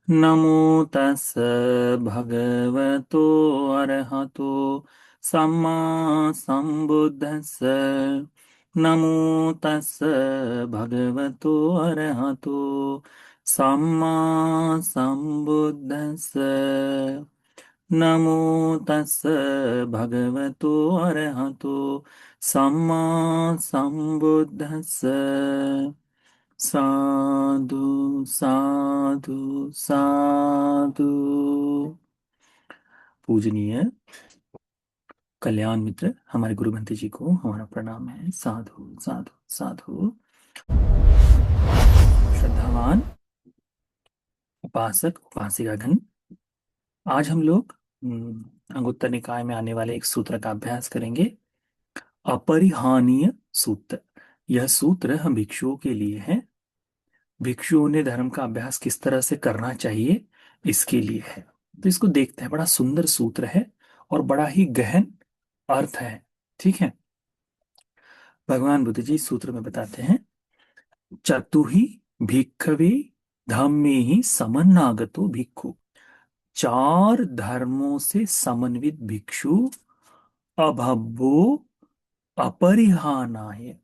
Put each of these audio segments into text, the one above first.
नमो तस् भगवतो अरहतो सम्मा सम्बुद्धस्स। नमो तस् भगवतो अरहतो सम्मा सम्बुद्धस्स। नमो तस् भगवतो अरहतो सम्मा सम्बुद्धस्स। साधु साधु साधु। पूजनीय कल्याण मित्र हमारे गुरु भंते जी को हमारा प्रणाम है। साधु साधु साधु। श्रद्धावान उपासक उपासिकागण, आज हम लोग अंगुत्तर निकाय में आने वाले एक सूत्र का अभ्यास करेंगे। अपरिहानीय सूत्र। यह सूत्र हम भिक्षुओं के लिए है। भिक्षुओं ने धर्म का अभ्यास किस तरह से करना चाहिए इसके लिए है। तो इसको देखते हैं। बड़ा सुंदर सूत्र है और बड़ा ही गहन अर्थ है। ठीक है। भगवान बुद्ध जी इस सूत्र में बताते हैं, चतुहि भिक्खवे धम्मे ही समन्नागतो भिक्खु। चार धर्मों से समन्वित भिक्षु अभब्बो अपरिहानाय,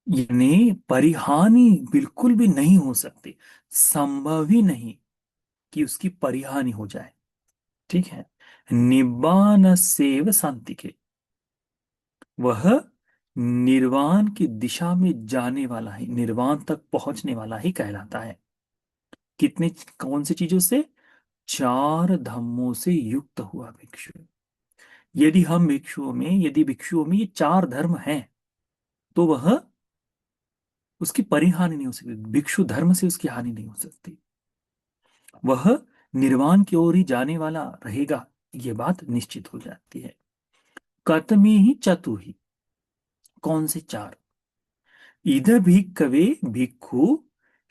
यानी परिहानि बिल्कुल भी नहीं हो सकती। संभव ही नहीं कि उसकी परिहानि हो जाए। ठीक है। निब्बान सेव शांति के, वह निर्वाण की दिशा में जाने वाला ही, निर्वाण तक पहुंचने वाला ही कहलाता है। कितने, कौन सी चीजों से? चार धम्मों से युक्त हुआ भिक्षु। यदि हम भिक्षुओं में, यदि भिक्षुओं में ये चार धर्म हैं तो वह, उसकी परिहानि नहीं हो सकती। भिक्षु धर्म से उसकी हानि नहीं हो सकती। वह निर्वाण की ओर ही जाने वाला रहेगा, ये बात निश्चित हो जाती है। कतमे ही चतु ही, कौन से चार? इधर भी कवे भिक्षु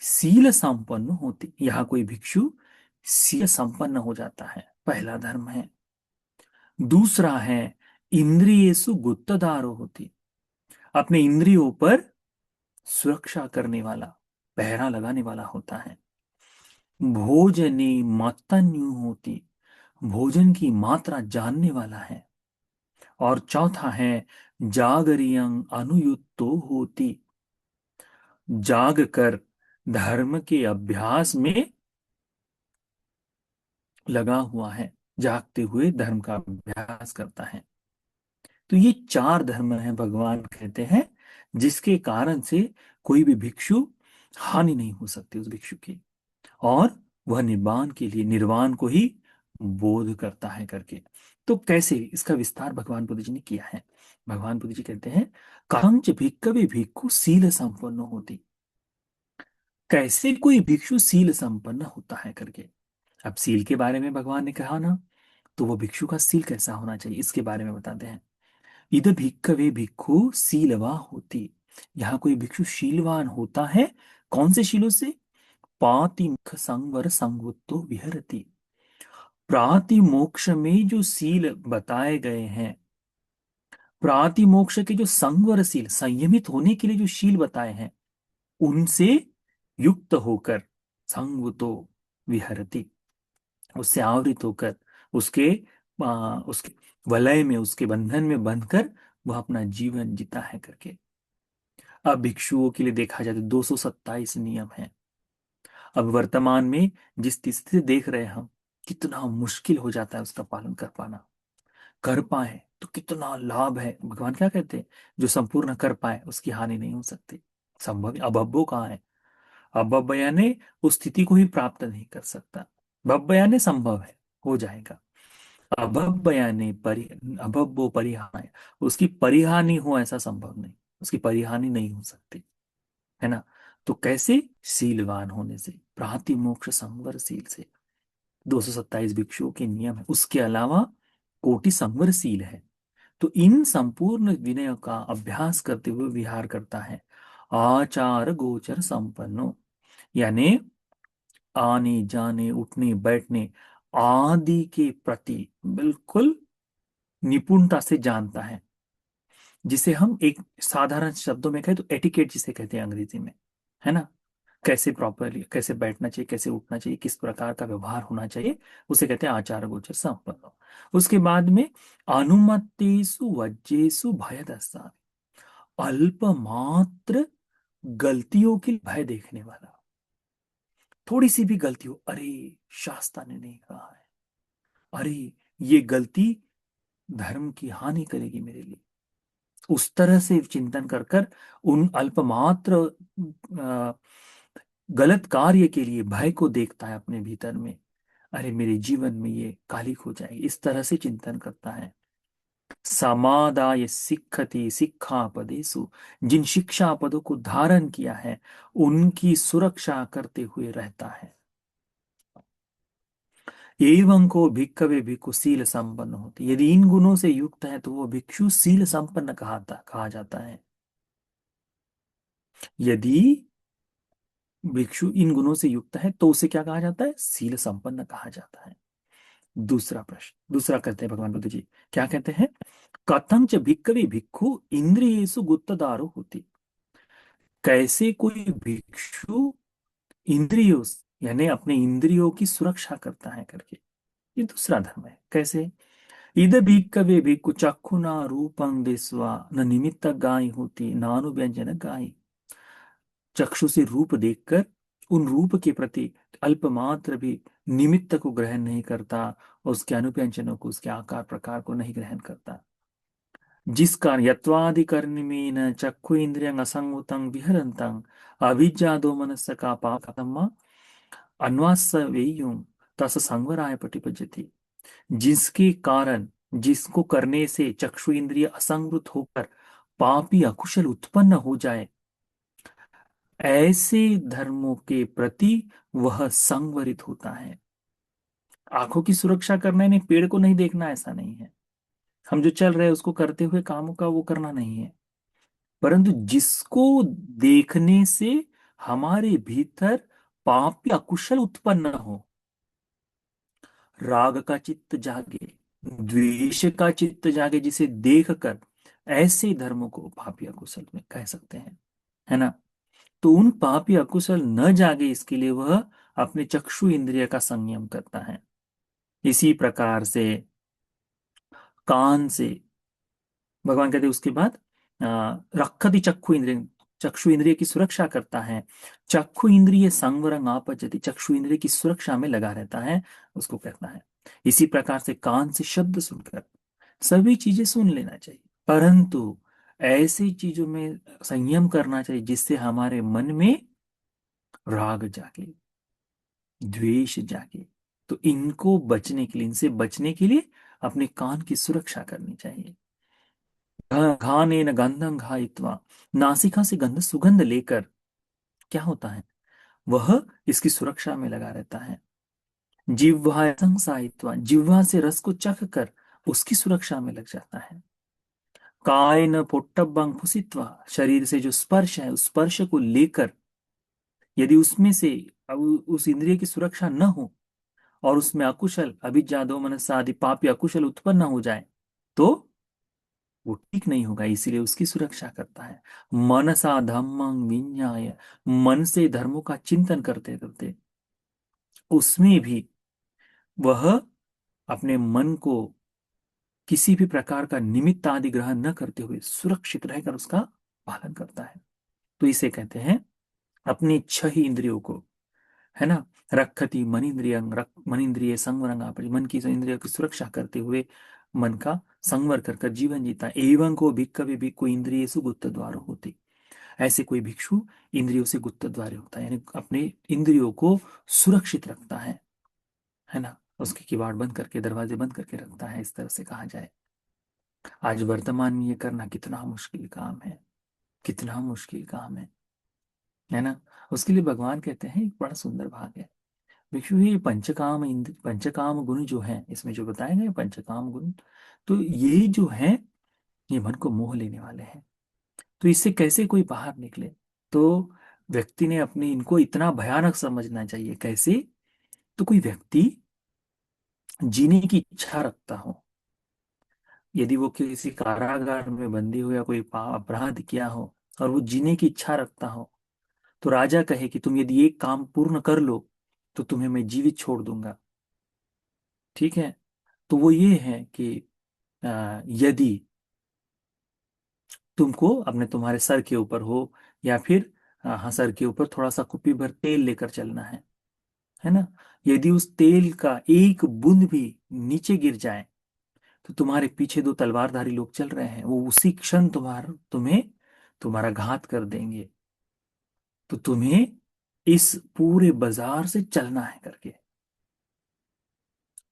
सील संपन्न होती। यहां कोई भिक्षु सील संपन्न हो जाता है, पहला धर्म है। दूसरा है इंद्रियेषु गुप्तदारो होती, अपने इंद्रियों पर सुरक्षा करने वाला, पहरा लगाने वाला होता है। भोजने मतन्यु होती, भोजन की मात्रा जानने वाला है। और चौथा है जागरियं अनुयुक्तो होती, जाग कर धर्म के अभ्यास में लगा हुआ है, जागते हुए धर्म का अभ्यास करता है। तो ये चार धर्म हैं, भगवान कहते हैं, जिसके कारण से कोई भी भिक्षु हानि नहीं हो सकती उस भिक्षु की, और वह निर्वाण के लिए, निर्वाण को ही बोध करता है करके। तो कैसे, इसका विस्तार भगवान बुद्ध जी ने किया है। भगवान बुद्ध जी कहते हैं, कांच भिक्खवे भिक्खु सील संपन्न होती। कैसे कोई भिक्षु सील संपन्न होता है करके। अब सील के बारे में भगवान ने कहा ना, तो वो भिक्षु का सील कैसा होना चाहिए इसके बारे में बताते हैं। इद भिक्खवे भिक्खु सीलवा होती। यहाँ कोई भिक्षु शीलवान होता है। कौन से शीलों से? पातिमुख संवर संगुत्तो विहरति। प्रातिमोक्ष में जो सील बताए गए हैं, प्रातिमोक्ष के जो संवर सील, संयमित होने के लिए जो शील बताए हैं, उनसे युक्त होकर संगतो विहरति, उससे आवृत होकर, उसके उसके वलय में, उसके बंधन में बंधकर वह अपना जीवन जीता है करके। अब भिक्षुओं के लिए देखा जाए तो 227 नियम है। अब वर्तमान में जिस स्थिति से देख रहे हैं हम, कितना मुश्किल हो जाता है उसका पालन कर पाना। कर पाए तो कितना लाभ है। भगवान क्या कहते हैं, जो संपूर्ण कर पाए उसकी हानि नहीं हो सकती। संभव, अभब्बो कहाँ है? अभब्ब यानी उस स्थिति को ही प्राप्त नहीं कर सकता। भब्ब यानी संभव है, हो जाएगा। अभब्ब यानी अभब्बो परिहाय, उसकी परिहानि हो ऐसा संभव नहीं, उसकी परिहानि नहीं हो सकती, है ना। तो कैसे? सीलवान होने से, प्रातिमोक्ष संवर सील से। 227 भिक्षुओं के नियम है, उसके अलावा कोटि संवर सील है। तो इन संपूर्ण विनय का अभ्यास करते हुए विहार करता है। आचार गोचर संपन्नो, यानी आने जाने, उठने बैठने आदि के प्रति बिल्कुल निपुणता से जानता है। जिसे हम एक साधारण शब्दों में कहें तो एटिकेट जिसे कहते हैं अंग्रेजी में, है ना। कैसे प्रॉपरली, कैसे बैठना चाहिए, कैसे उठना चाहिए, किस प्रकार का व्यवहार होना चाहिए, उसे कहते हैं आचार गोचर संपन्न। उसके बाद में अनुमतेषु वज्रेषु भय दस्ता, अल्प मात्र गलतियों की भय देखने वाला। थोड़ी सी भी गलती हो, अरे शास्त्र ने नहीं कहा है, अरे ये गलती धर्म की हानि करेगी मेरे लिए, उस तरह से चिंतन कर कर उन अल्पमात्र गलत कार्य के लिए भय को देखता है अपने भीतर में। अरे मेरे जीवन में ये कालिक हो जाएगी, इस तरह से चिंतन करता है। समादाय सिक्खति शिक्षापदेषु, जिन शिक्षा पदों को धारण किया है उनकी सुरक्षा करते हुए रहता है। एवं को भिक्खवे भिक्खु शील संपन्न होती, यदि इन गुणों से युक्त है तो वो भिक्षु शील संपन्न कहा जाता है। यदि भिक्षु इन गुणों से युक्त है तो उसे क्या कहा जाता है? शील संपन्न कहा जाता है। दूसरा प्रश्न, दूसरा कहते हैं भगवान बुद्ध जी, क्या कहते हैं? कथं च भिक्खवे भिक्खु इंद्रियेषु गुप्तदारो होती, कैसे कोई भिक्षु इंद्रियों यानी अपने इंद्रियों की सुरक्षा करता है करके। ये दूसरा धर्म है। कैसे? इद भिक्खवे भिक्खु चक्षुना रूपं दिस्वा न निमित्त गाय होती नानुव्यंजन गाय, चक्षु से रूप देखकर उन रूप के प्रति अल्पमात्र भी निमित्त को ग्रहण नहीं करता, उसके अनुव्यंजनों को, उसके आकार प्रकार को नहीं ग्रहण करता। जिस कारण यत्वादिकर्णमेन चक्षु इंद्रियं असंगतं विहरन्तं अविद्या दो मनस्य का पाकम्मा अन्वासवेयुं तस संवराय पटिपज्यति, जिसके कारण, जिसको करने से चक्षु इंद्रिय असंगत होकर पापी अकुशल उत्पन्न हो जाए, ऐसे धर्मों के प्रति वह संवरित होता है। आंखों की सुरक्षा करना है, पेड़ को नहीं देखना, ऐसा नहीं है। हम जो चल रहे हैं उसको करते हुए कामों का वो करना नहीं है, परंतु जिसको देखने से हमारे भीतर पाप या कुशल उत्पन्न हो, राग का चित्त जागे, द्वेष का चित्त जागे, जिसे देखकर, ऐसे धर्मों को पाप या कुशल में कह सकते हैं, है ना। तो उन पाप या कुशल न जागे इसके लिए वह अपने चक्षु इंद्रिय का संयम करता है। इसी प्रकार से कान से भगवान कहते हैं उसके बाद रखति चक्षु इंद्रिय, चक्षु इंद्रिय की सुरक्षा करता है। चक्षु इंद्रिय संवरंग आपजति, चक्षु इंद्रिय की सुरक्षा में लगा रहता है, उसको कहता है। इसी प्रकार से कान से शब्द सुनकर सभी चीजें सुन लेना चाहिए, परंतु ऐसी चीजों में संयम करना चाहिए जिससे हमारे मन में राग जागे, द्वेष जागे। तो इनको बचने के लिए, इनसे बचने के लिए अपने कान की सुरक्षा करनी चाहिए। घाने न गंधं घायित्वा, नासिका से गंध सुगंध लेकर क्या होता है, वह इसकी सुरक्षा में लगा रहता है। जिह्वा संसायित्वा, जिह्वा से रस को चख कर उसकी सुरक्षा में लग जाता है। कायन पोट्टबंग फुसित्वा, शरीर से जो स्पर्श है उस स्पर्श को लेकर यदि उसमें से उस इंद्रिय की सुरक्षा न हो और उसमें अकुशल अभिज्ञा दो मनसा आदि पाप या अकुशल उत्पन्न हो जाए तो वो ठीक नहीं होगा, इसीलिए उसकी सुरक्षा करता है। मनसा धम्मं विඤ्ඤाय, मन से धर्मों का चिंतन करते करते उसमें भी वह अपने मन को किसी भी प्रकार का निमित्त आदि ग्रहण न करते हुए सुरक्षित रहकर उसका पालन करता है। तो इसे कहते हैं अपनी छह ही इंद्रियों को, है ना, रखति मन इंद्रिय, मन इंद्रिय संवरंग आप, मन की इंद्रियों की सुरक्षा करते हुए मन का संवर कर कर जीवन जीता। एवं को भिक्खवे भिक्खु इंद्रिय गुप्त द्वार होती, ऐसे कोई भिक्षु इंद्रियों से गुप्त द्वार होता है, यानी अपने इंद्रियों को सुरक्षित रखता है ना, उसके किवाड़ बंद करके, दरवाजे बंद करके रखता है, इस तरह से कहा जाए। आज वर्तमान में ये करना कितना मुश्किल काम है, कितना मुश्किल काम है ना। उसके लिए भगवान कहते हैं एक बड़ा सुंदर भाग है, भिक्षु ये पंचकाम इंद्र, पंचकाम गुण जो है इसमें जो बताए गए पंचकाम गुण, तो ये जो है ये मन को मोह लेने वाले हैं। तो इससे कैसे कोई बाहर निकले? तो व्यक्ति ने अपने इनको इतना भयानक समझना चाहिए। कैसे? तो कोई व्यक्ति जीने की इच्छा रखता हो, यदि वो किसी कारागार में बंदी हो या कोई अपराध किया हो और वो जीने की इच्छा रखता हो, तो राजा कहे कि तुम यदि एक काम पूर्ण कर लो तो तुम्हें मैं जीवित छोड़ दूंगा। ठीक है। तो वो ये है कि यदि तुमको अपने तुम्हारे सर के ऊपर हो, या फिर हाँ, सर के ऊपर थोड़ा सा कुप्पी भर तेल लेकर चलना है ना, यदि उस तेल का एक बूंद भी नीचे गिर जाए तो तुम्हारे पीछे दो तलवारधारी लोग चल रहे हैं, वो उसी क्षण तुम्हें तुम्हारा घात कर देंगे। तो तुम्हें इस पूरे बाजार से चलना है करके।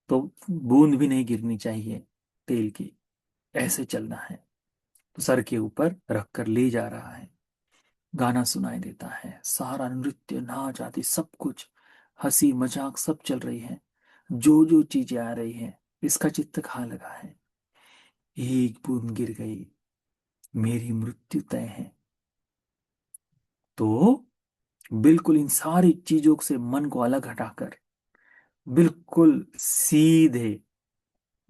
तो बूंद भी नहीं गिरनी चाहिए तेल की, ऐसे चलना है। तो सर के ऊपर रखकर ले जा रहा है। गाना सुनाई देता है, सारा नृत्य नाच आदि सब कुछ, हंसी मजाक सब चल रही है, जो जो चीजें आ रही है, इसका चित्त कहाँ लगा है। एक बूंद गिर गई, मेरी मृत्यु तय है। तो बिल्कुल इन सारी चीजों से मन को अलग हटाकर बिल्कुल सीधे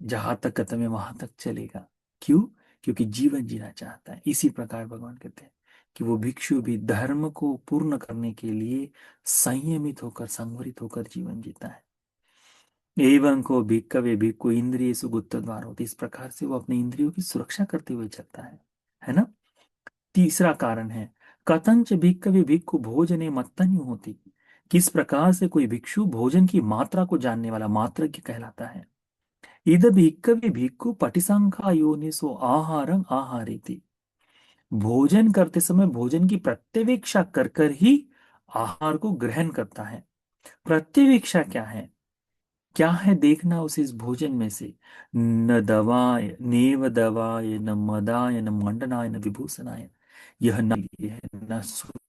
जहां तक कदम है वहां तक चलेगा। क्यों? क्योंकि जीवन जीना चाहता है। इसी प्रकार भगवान कहते हैं कि वो भिक्षु भी धर्म को पूर्ण करने के लिए संयमित होकर, संवरित होकर जीवन जीता है। एवं को भिक्खवे भिक्खु इंद्रिय सुगुप्त द्वार होती, इस प्रकार से वो अपने इंद्रियों की सुरक्षा करते हुए चलता है ना। तीसरा कारण है, कथंच भिक्खवे भिक्खु भोजने मत्तन्यु होती, किस प्रकार से कोई भिक्षु भोजन की मात्रा को जानने वाला मात्रज्ञ कहलाता है। इद भिक्खवे भिक्खु पटिसंखा योनिसो आहारं आहारेति, भोजन करते समय भोजन की प्रत्यवेक्षा कर कर ही आहार को ग्रहण करता है। प्रत्यवेक्षा क्या है? क्या है देखना उस इस भोजन में से, न दवाय नेव दवाय न मदाय न मंडनाय न विभूषणाय, यह न लिए है, न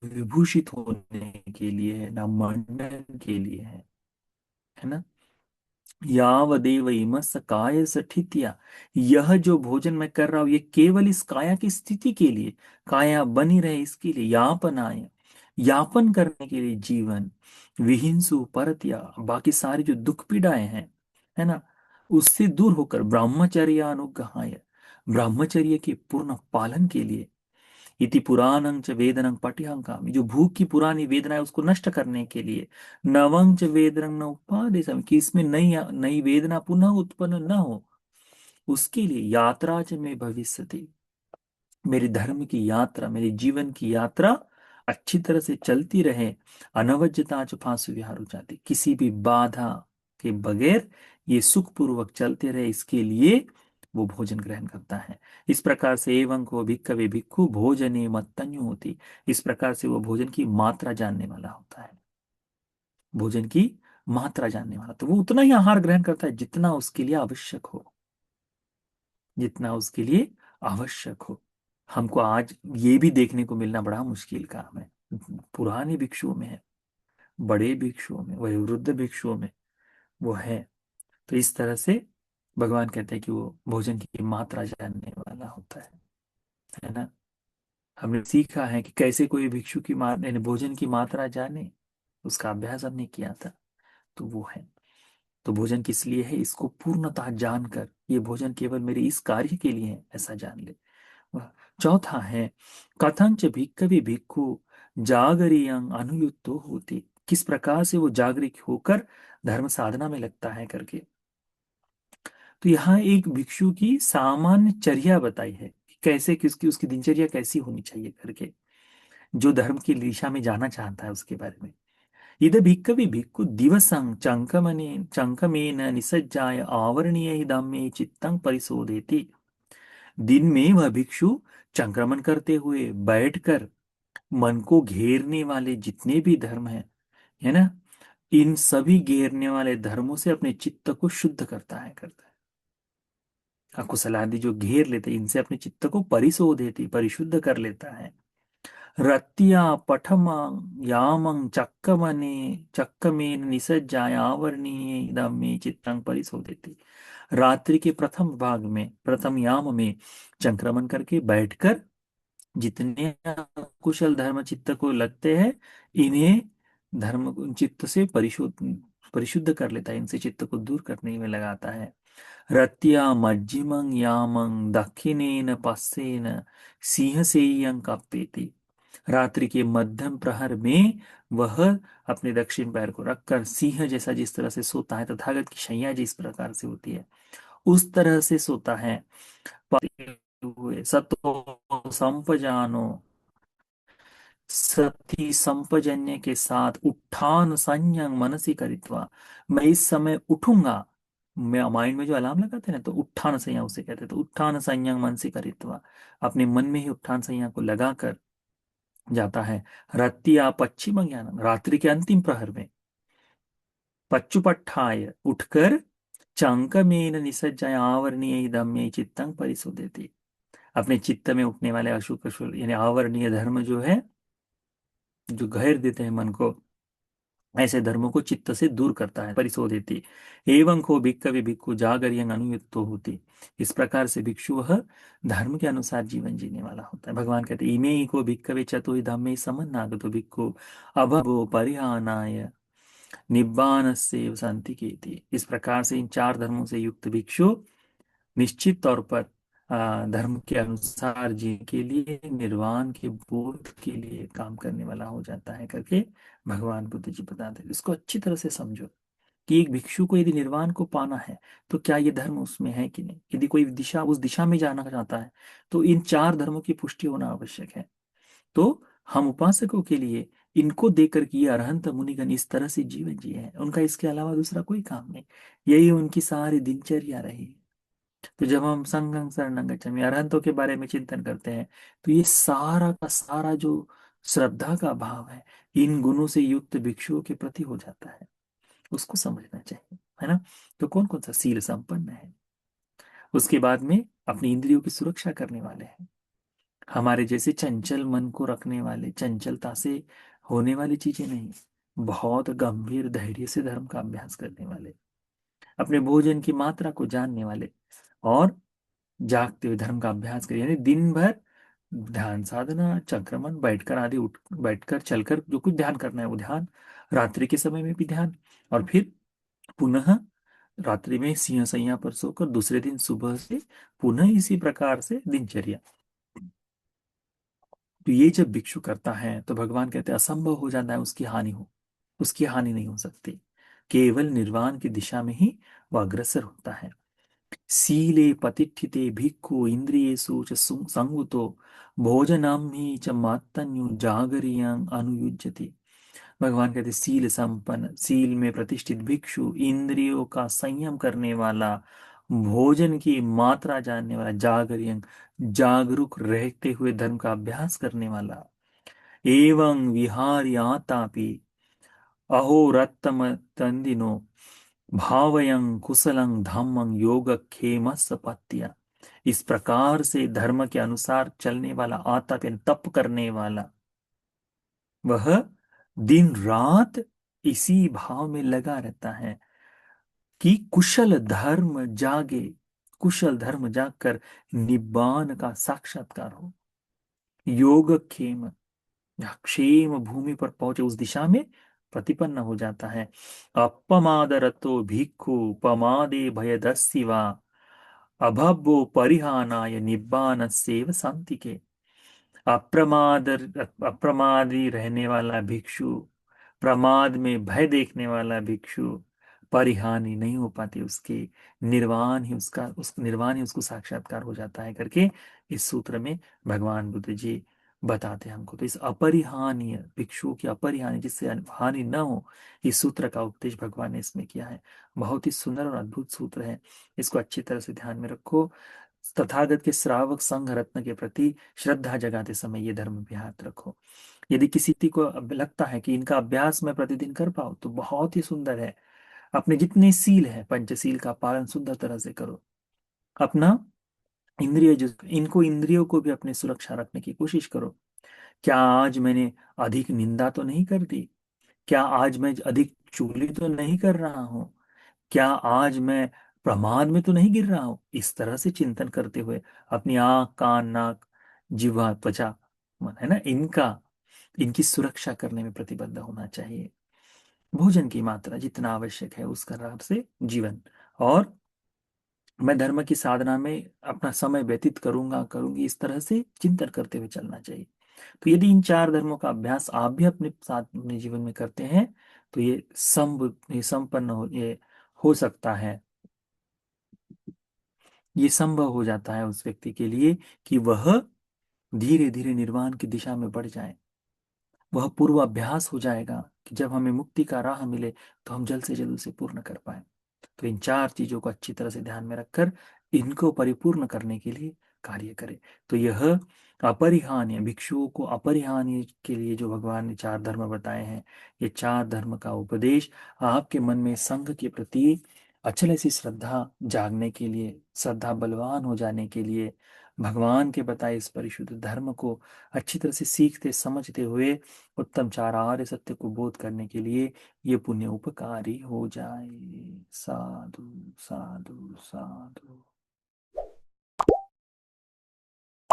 विभूषित होने के लिए है, न मंडन के लिए है ना। यावदेव इमस काय सठित्या, यह जो भोजन मैं कर रहा हूं ये केवल इस काया की स्थिति के लिए, काया बनी रहे इसके लिए, यापनाय, यापन करने के लिए जीवन, विहिंसु परत्या, बाकी सारी जो दुख पीड़ाएं हैं, है ना, उससे दूर होकर ब्रह्मचर्य अनुग्रहाय, ब्रह्मचर्य के पूर्ण पालन के लिए, इति पुराणं च वेदनं पठ्यंकामि, जो भूख की पुरानी वेदना है उसको नष्ट करने के लिए, नवं च वेदनं न उपादेशम, कि इसमें नई नई वेदना पुनः उत्पन्न न हो, उसके लिए यात्रा च में भविष्यति, मेरे धर्म की यात्रा, मेरे जीवन की यात्रा अच्छी तरह से चलती रहे, अनवज्यता च फांसु विहार हो जाती, किसी भी बाधा के बगैर ये सुखपूर्वक चलते रहे, इसके लिए वो भोजन ग्रहण करता है। इस प्रकार से एवं को भिक्खवे भिक्खु भोजने मत्तन्यु होती, इस प्रकार से वो भोजन की मात्रा जानने वाला होता है। भोजन की मात्रा जानने वाला, तो वो उतना ही आहार ग्रहण करता है जितना उसके लिए आवश्यक हो, जितना उसके लिए आवश्यक हो। हमको आज ये भी देखने को मिलना बड़ा मुश्किल काम है। पुराने भिक्षुओं में है, बड़े भिक्षुओं में, वयोवृद्ध भिक्षुओं में वो है। तो इस तरह से भगवान कहते हैं कि वो भोजन की मात्रा जानने वाला होता है ना। हमने सीखा है कि कैसे कोई भिक्षु की यानी भोजन की मात्रा जाने, उसका अभ्यास हमने किया था। तो वो है, तो भोजन किस लिए है इसको पूर्णतः जानकर, ये भोजन केवल मेरे इस कार्य के लिए है ऐसा जान ले। वह चौथा है, कथंच भिक्खवे भिक्खु जागरियं अनुयुक्तो होती, किस प्रकार से वो जागरिक होकर धर्म साधना में लगता है करके। तो यहाँ एक भिक्षु की सामान्य चर्या बताई है कि कैसे किसकी उसकी दिनचर्या कैसी होनी चाहिए करके, जो धर्म की दिशा में जाना चाहता है उसके बारे में। इद भिक्खवे भिक्खु दिवसं चंकमेन निसज्जाय आवरणीय धम्मे चित्तं परिशोधयति, दिन में वह भिक्षु संक्रमण करते हुए बैठकर मन को घेरने वाले जितने भी धर्म हैं, है ना, इन सभी घेरने वाले धर्मों से अपने चित्त को शुद्ध करता है। कुशल आदि जो घेर लेते हैं, इनसे अपने चित्त को परिशोधयति, परिशुद्ध कर लेता है। रत्या पठम यामं चक्कमेन निसज्जाय आवरणीय इदं चित्तं परिशोधयति, रात्रि के प्रथम भाग में, प्रथम याम में संक्रमण करके बैठकर जितने कुशल धर्म चित्त को लगते हैं, इन्हें धर्म चित्त से परिशुद्ध परिशुद्ध कर लेता है, इनसे चित्त को दूर करने में लगाता है। रत्या मज्जिमं यामं दक्षिणेन पश्चेन सिंहसेयं कप्पेति, रात्रि के मध्यम प्रहर में वह अपने दक्षिण पैर को रखकर सिंह जैसा जिस तरह से सोता है, तथागत की शैया जिस प्रकार से होती है उस तरह से सोता है। पते हुए सतो संपजानो, सती संपजन्य के साथ उत्थान संयम मनसी करित्वा, मैं इस समय उठूंगा। मैं माइंड में जो अलार्म लगाते हैं ना, तो उत्थान संज्ञा उसे कहते हैं। तो उत्थान संयम मनसी करित्वा, अपने मन में ही उत्थान संज्ञा को लगाकर जाता है। रत्या पश्चिम ज्ञानम, रात्रि के अंतिम प्रहर में पच्चुपट्ठाय उठकर चांकमेन निसज्जाय आवरणीय धम्य चित्तं परिशोधयति, अपने चित्त में उठने वाले अशुभ अशुभ यानी आवरणीय धर्म जो है, जो घेर देते हैं मन को, ऐसे धर्मों को चित्त से दूर करता है। परिशोधयति एवं को भिक्खवे भिक्खु जागर्यं अनुयुक्तो होती, इस प्रकार से भिक्षु वह धर्म के अनुसार जीवन जीने वाला होता है। भगवान कहते हैं इमे ही को भिक्खवे चतुर् धम्मे समन्नागतो भिक्खु अभवो परिहानाय निब्बान से शांति की थी। इस प्रकार से इन चार धर्मों से युक्त भिक्षु निश्चित तौर पर धर्म के अनुसार जी के लिए, निर्वाण के बोध के लिए काम करने वाला हो जाता है करके भगवान बुद्ध जी बताते हैं। इसको अच्छी तरह से समझो कि एक भिक्षु को यदि निर्वाण को पाना है तो क्या ये धर्म उसमें है कि नहीं। यदि कोई दिशा उस दिशा में जाना चाहता है तो इन चार धर्मों की पुष्टि होना आवश्यक है। तो हम उपासकों के लिए इनको देकर कि ये अरहंत मुनिगण इस तरह से जीवन जिए हैं, उनका इसके अलावा दूसरा कोई काम नहीं, यही उनकी सारी दिनचर्या रही। तो जब हम संगं शरणं गच्छामि अरहंतों के बारे में चिंतन करते हैं, तो ये सारा का सारा जो श्रद्धा का भाव है इन गुणों से युक्त भिक्षुओं के प्रति हो जाता है। उसको समझना चाहिए, है ना। तो कौन कौन सा सील संपन्न है, उसके बाद में अपनी इंद्रियों की सुरक्षा करने वाले हैं, हमारे जैसे चंचल मन को रखने वाले, चंचलता से होने वाली चीजें नहीं, बहुत गंभीर धैर्य से धर्म का अभ्यास करने वाले, अपने भोजन की मात्रा को जानने वाले, और जागते हुए धर्म का अभ्यास करें। यानी दिन भर ध्यान साधना, चक्रमण, बैठकर आदि, उठ बैठकर चलकर जो कुछ ध्यान करना है वो ध्यान, रात्रि के समय में भी ध्यान, और फिर पुनः रात्रि में सिंह सैया पर सोकर दूसरे दिन सुबह से पुनः इसी प्रकार से दिनचर्या। तो ये जब भिक्षु करता है तो भगवान कहते हैं असंभव हो जाता है उसकी हानि हो, उसकी हानि नहीं हो सकती, केवल निर्वाण की दिशा में ही वह अग्रसर होता है। सीले पतिष्ठिते भिक्खु इंद्रियेषु च संगतो भोजनम ही च मात्तन्यु जागरियं अनुयुज्यति। भगवान कहते सील संपन्न, सील में प्रतिष्ठित भिक्षु, इंद्रियों का संयम करने वाला, भोजन की मात्रा जानने वाला, जागरियं जागरूक रहते हुए धर्म का अभ्यास करने वाला, एवं विहार्यातापि अहोरत्तम तंदिनो भावयं कुशलं धम्मं योगक्षेमस्य पत्या। इस प्रकार से धर्म के अनुसार चलने वाला, आतप यानी तप करने वाला, वह दिन रात इसी भाव में लगा रहता है कि कुशल धर्म जागे, कुशल धर्म जागकर निब्बान का साक्षात्कार हो, योगक्षेम, जहाँ क्षेम भूमि पर पहुंचे उस दिशा में प्रतिपन्न हो जाता है। अपमादरतो भिक्खु पमादे भयदस्ति वा अभवो परिहानाय निब्बान सेव शांति के। अप्रमाद अप्रमादी रहने वाला भिक्षु, प्रमाद में भय देखने वाला भिक्षु, परिहानि नहीं हो पाती उसके, निर्वाण ही उसका, उस निर्वाण ही उसको साक्षात्कार हो जाता है करके इस सूत्र में भगवान बुद्ध जी बताते हैं हमको। तो इस अपरिहानीय भिक्षु की अपरिहानि, जिससे हानि न हो, इस सूत्र का उपदेश भगवान ने इसमें किया है। बहुत ही सुंदर और अद्भुत सूत्र है, इसको अच्छी तरह से ध्यान में रखो। तथागत के श्रावक संघ रत्न के प्रति श्रद्धा जगाते समय ये धर्म अभ्यास रखो। यदि किसी को अब लगता है कि इनका अभ्यास मैं प्रतिदिन कर पाऊं तो बहुत ही सुंदर है। अपने जितने सील है पंचशील का पालन सुंदर तरह से करो। अपना इंद्रिय जो, इनको इंद्रियों को भी अपने सुरक्षा रखने की कोशिश करो। क्या आज मैंने अधिक निंदा तो नहीं कर दी, क्या आज मैं अधिक चुगली तो नहीं कर रहा हूं, क्या आज मैं प्रमाद में तो नहीं गिर रहा हूं। इस तरह से चिंतन करते हुए अपनी आंख, कान, नाक, जिह्वा, त्वचा, मन, है ना, इनकी सुरक्षा करने में प्रतिबद्ध होना चाहिए। भोजन की मात्रा जितना आवश्यक है उस प्रकार से जीवन, और मैं धर्म की साधना में अपना समय व्यतीत करूंगा, करूंगी, इस तरह से चिंतन करते हुए चलना चाहिए। तो यदि इन चार धर्मों का अभ्यास आप भी अपने साथ अपने जीवन में करते हैं तो ये संपन्न ये हो सकता है, ये संभव हो जाता है उस व्यक्ति के लिए कि वह धीरे धीरे निर्वाण की दिशा में बढ़ जाए। वह पूर्वाभ्यास हो जाएगा कि जब हमें मुक्ति का राह मिले तो हम जल्द से जल्द उसे पूर्ण कर पाए। तो इन चार चीजों को अच्छी तरह से ध्यान में रखकर इनको परिपूर्ण करने के लिए कार्य करें। तो यह अपरिहार्य, भिक्षुओं को अपरिहार्य के लिए जो भगवान ने चार धर्म बताए हैं, ये चार धर्म का उपदेश आपके मन में संघ के प्रति अचल ऐसी श्रद्धा जागने के लिए, श्रद्धा बलवान हो जाने के लिए, भगवान के बताए इस परिशुद्ध धर्म को अच्छी तरह से सीखते समझते हुए उत्तम चार आर्य सत्य को बोध करने के लिए ये पुण्य उपकारी हो जाए। साधु साधु साधु।